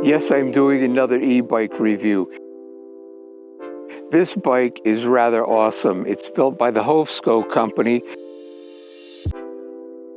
Yes, I'm doing another e-bike review. This bike is rather awesome. It's built by the HOVSCO company.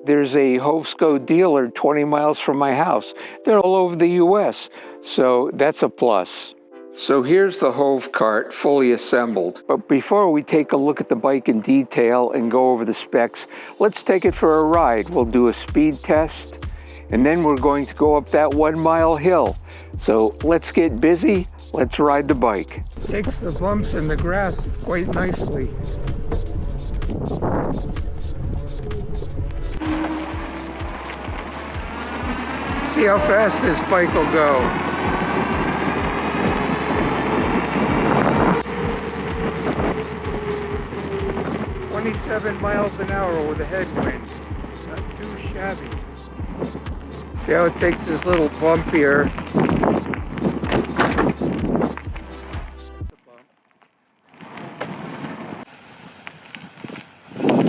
There's a HOVSCO dealer 20 miles from my house. They're all over the US, so that's a plus. So here's the HOVCart fully assembled. But before we take a look at the bike in detail and go over the specs, let's take it for a ride. We'll do a speed test, and then we're going to go up that 1 mile hill. So let's get busy, let's ride the bike. Takes the bumps in the grass quite nicely. See how fast this bike will go. "27 miles an hour with a headwind. Not too shabby." See how it takes this little bump here.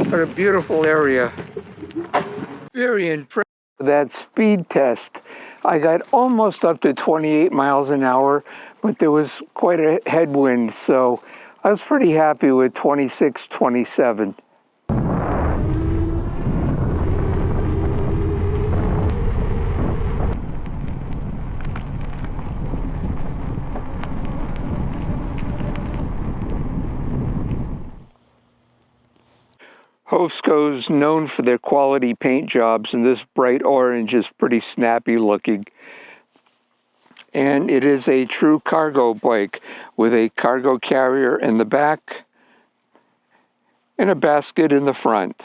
What a beautiful area. Very impressive. That speed test, I got almost up to 28 miles an hour, but there was quite a headwind, so I was pretty happy with 26, 27. HOVSCO's known for their quality paint jobs, and this bright orange is pretty snappy looking. And it is a true cargo bike with a cargo carrier in the back and a basket in the front.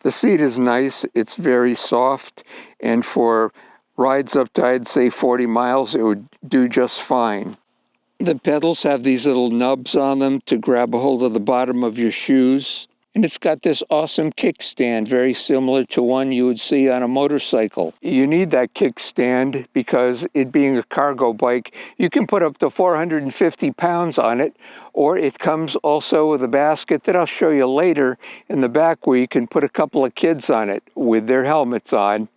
The seat is nice, it's very soft, and for rides up to, I'd say, 40 miles, it would do just fine. The pedals have these little nubs on them to grab a hold of the bottom of your shoes. And it's got this awesome kickstand, very similar to one you would see on a motorcycle. You need that kickstand because it being a cargo bike, you can put up to 450 pounds on it, or it comes also with a basket that I'll show you later in the back where you can put a couple of kids on it with their helmets on.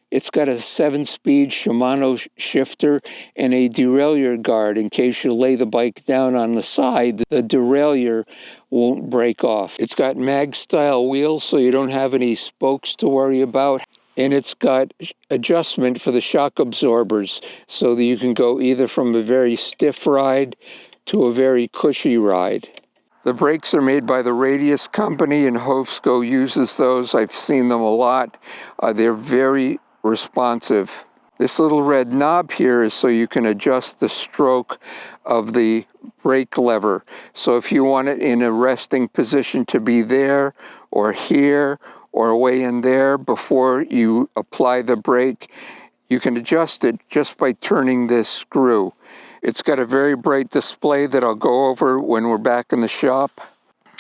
It's got a 7-speed Shimano shifter and a derailleur guard in case you lay the bike down on the side, the derailleur won't break off. It's got mag-style wheels so you don't have any spokes to worry about. And it's got adjustment for the shock absorbers so that you can go either from a very stiff ride to a very cushy ride. The brakes are made by the Radius company, and HOVSCO uses those. I've seen them a lot. They're very responsive. This little red knob here is so you can adjust the stroke of the brake lever. So if you want it in a resting position to be there or here or way in there before you apply the brake, you can adjust it just by turning this screw. It's got a very bright display that I'll go over when we're back in the shop.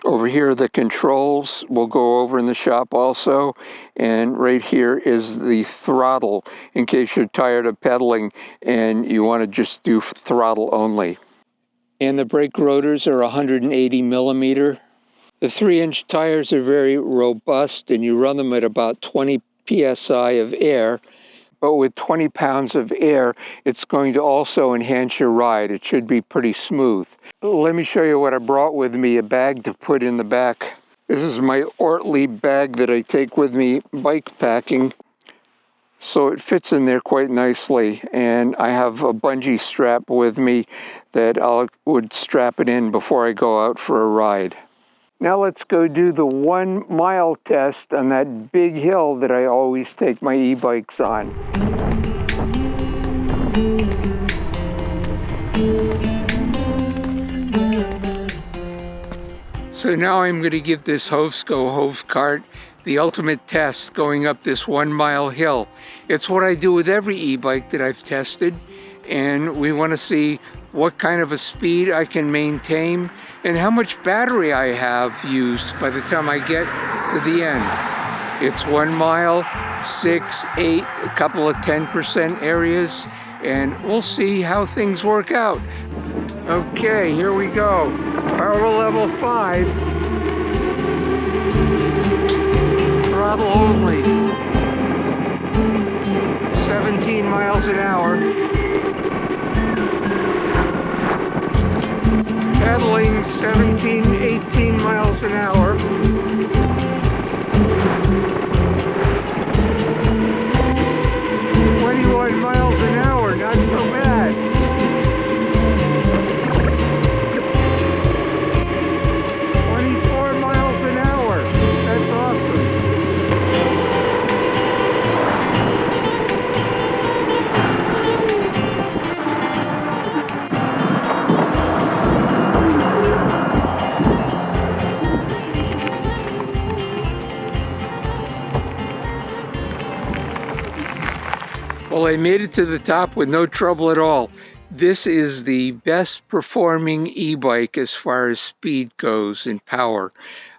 Over here, the controls we'll go over in the shop also. And right here is the throttle in case you're tired of pedaling and you want to just do throttle only. And the brake rotors are 180 millimeter. The 3-inch tires are very robust, and you run them at about 20 psi of air. But with 20 pounds of air, it's going to also enhance your ride. It should be pretty smooth. Let me show you what I brought with me, a bag to put in the back. This is my Ortlieb bag that I take with me bike packing. So it fits in there quite nicely. And I have a bungee strap with me that I would strap it in before I go out for a ride. Now let's go do the 1 mile test on that big hill that I always take my e-bikes on. So now I'm going to give this HOVSCO HovCart the ultimate test going up this 1 mile hill. It's what I do with every e-bike that I've tested, and we want to see what kind of a speed I can maintain and how much battery I have used by the time I get to the end. It's 1 mile, 6, 8, a couple of 10% areas, and we'll see how things work out. Okay, here we go. Power level 5. Throttle only. 17 miles an hour. 17, 18 miles an hour. 21 miles an hour, not so bad. 24 miles an hour, that's awesome. Well, I made it to the top with no trouble at all. This is the best performing e-bike as far as speed goes and power.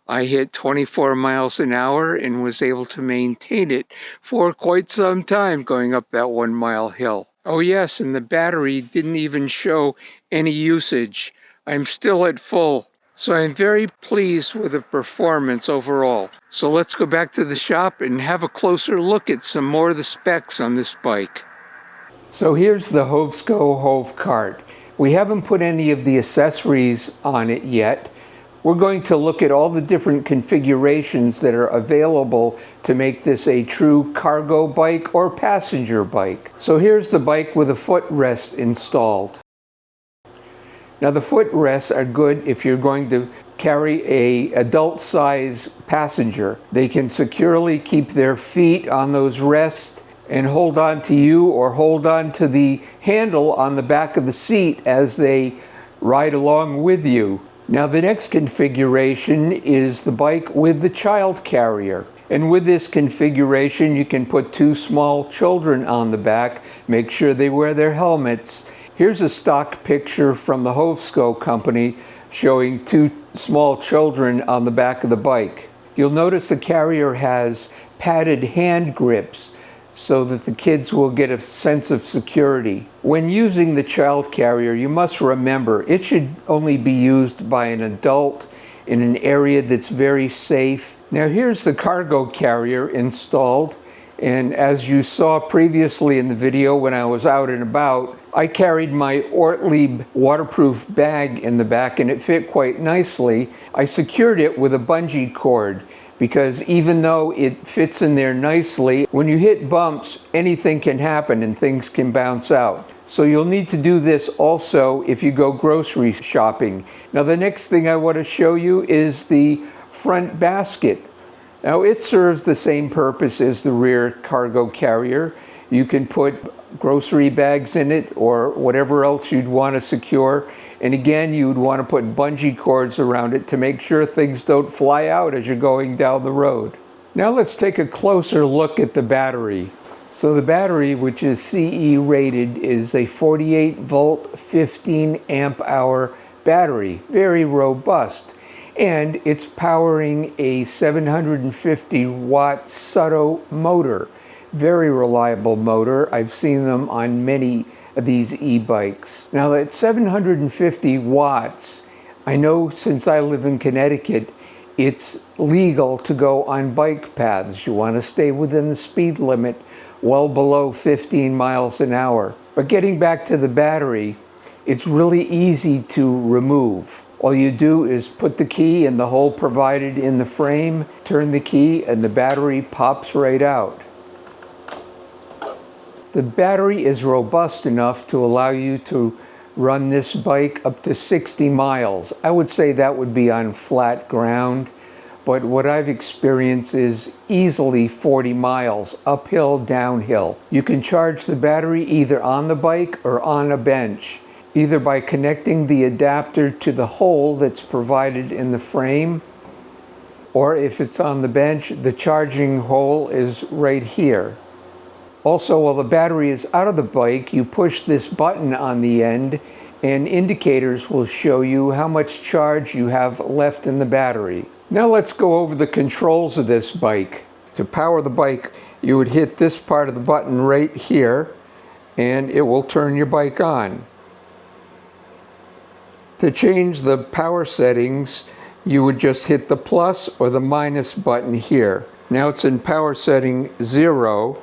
I hit 24 miles an hour and was able to maintain it for quite some time going up that 1 mile hill. Oh yes, and the battery didn't even show any usage. I'm still at full. So I'm very pleased with the performance overall. So let's go back to the shop and have a closer look at some more of the specs on this bike. So here's the HOVSCO HovCart. We haven't put any of the accessories on it yet. We're going to look at all the different configurations that are available to make this a true cargo bike or passenger bike. So here's the bike with a footrest installed. Now the footrests are good if you're going to carry an adult-size passenger. They can securely keep their feet on those rests and hold on to you or hold on to the handle on the back of the seat as they ride along with you. Now the next configuration is the bike with the child carrier. And with this configuration, you can put 2 small children on the back, make sure they wear their helmets. Here's a stock picture from the HOVSCO company showing 2 small children on the back of the bike. You'll notice the carrier has padded hand grips so that the kids will get a sense of security. When using the child carrier, you must remember it should only be used by an adult in an area that's very safe. Now here's the cargo carrier installed. And as you saw previously in the video when I was out and about, I carried my Ortlieb waterproof bag in the back and it fit quite nicely. I secured it with a bungee cord because even though it fits in there nicely, when you hit bumps, anything can happen and things can bounce out. So you'll need to do this also if you go grocery shopping. Now the next thing I want to show you is the front basket. Now it serves the same purpose as the rear cargo carrier. You can put grocery bags in it or whatever else you'd want to secure. And again, you would want to put bungee cords around it to make sure things don't fly out as you're going down the road. Now let's take a closer look at the battery. So the battery, which is CE rated, is a 48 volt, 15 amp hour battery, very robust. And it's powering a 750 watt Sutto motor. Very reliable motor. I've seen them on many of these e-bikes. Now at 750 watts, I know since I live in Connecticut, it's legal to go on bike paths. You want to stay within the speed limit, well below 15 miles an hour. But getting back to the battery, it's really easy to remove. All you do is put the key in the hole provided in the frame, turn the key, and the battery pops right out. The battery is robust enough to allow you to run this bike up to 60 miles. I would say that would be on flat ground, but what I've experienced is easily 40 miles, uphill, downhill. You can charge the battery either on the bike or on a bench, either by connecting the adapter to the hole that's provided in the frame, or if it's on the bench, the charging hole is right here. Also, while the battery is out of the bike, you push this button on the end and indicators will show you how much charge you have left in the battery. Now let's go over the controls of this bike. To power the bike, you would hit this part of the button right here and it will turn your bike on. To change the power settings, you would just hit the plus or the minus button here. Now it's in power setting 0.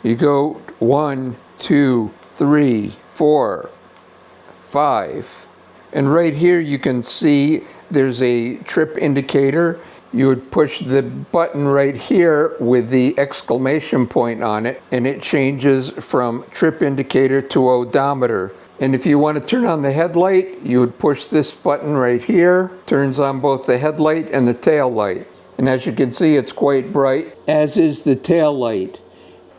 You go 1, 2, 3, 4, 5. And right here you can see there's a trip indicator. You would push the button right here with the exclamation point on it, and it changes from trip indicator to odometer. And if you want to turn on the headlight, you would push this button right here. Turns on both the headlight and the tail light. And as you can see, it's quite bright, as is the tail light.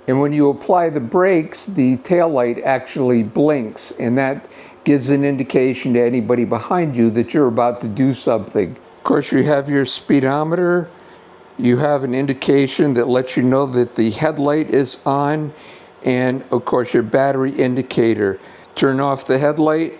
And when you apply the brakes, the tail light actually blinks, and that gives an indication to anybody behind you that you're about to do something. Of course, you have your speedometer. You have an indication that lets you know that the headlight is on, and of course your battery indicator. Turn off the headlight,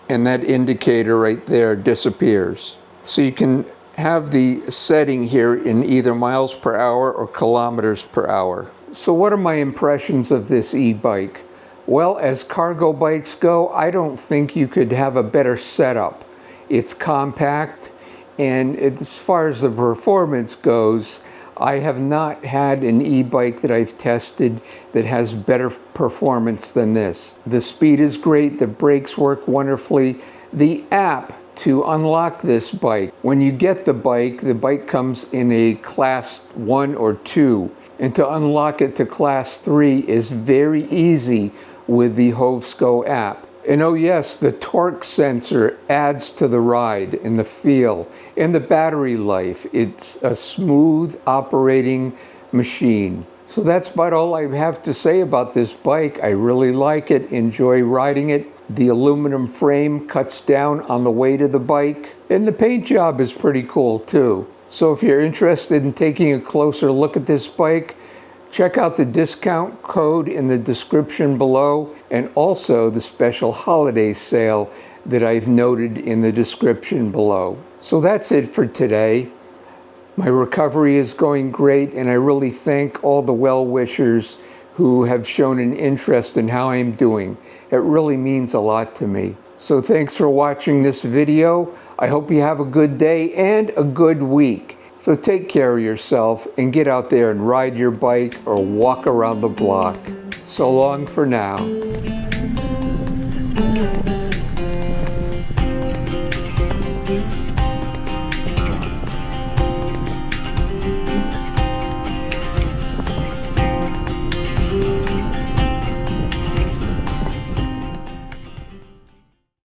and that indicator right there disappears. So you can have the setting here in either miles per hour or kilometers per hour. So what are my impressions of this e-bike? Well, as cargo bikes go, I don't think you could have a better setup. It's compact, and as far as the performance goes, I have not had an e-bike that I've tested that has better performance than this. The speed is great, the brakes work wonderfully. The app to unlock this bike, when you get the bike comes in a class 1 or 2. And to unlock it to class 3 is very easy with the HOVSCO app. And oh yes, the torque sensor adds to the ride and the feel and the battery life. It's a smooth operating machine. So that's about all I have to say about this bike. I really like it, enjoy riding it. The aluminum frame cuts down on the weight of the bike, and the paint job is pretty cool too. So if you're interested in taking a closer look at this bike, check out the discount code in the description below, and also the special holiday sale that I've noted in the description below. So that's it for today. My recovery is going great, and I really thank all the well-wishers who have shown an interest in how I'm doing. It really means a lot to me. So thanks for watching this video. I hope you have a good day and a good week. So take care of yourself and get out there and ride your bike or walk around the block. So long for now.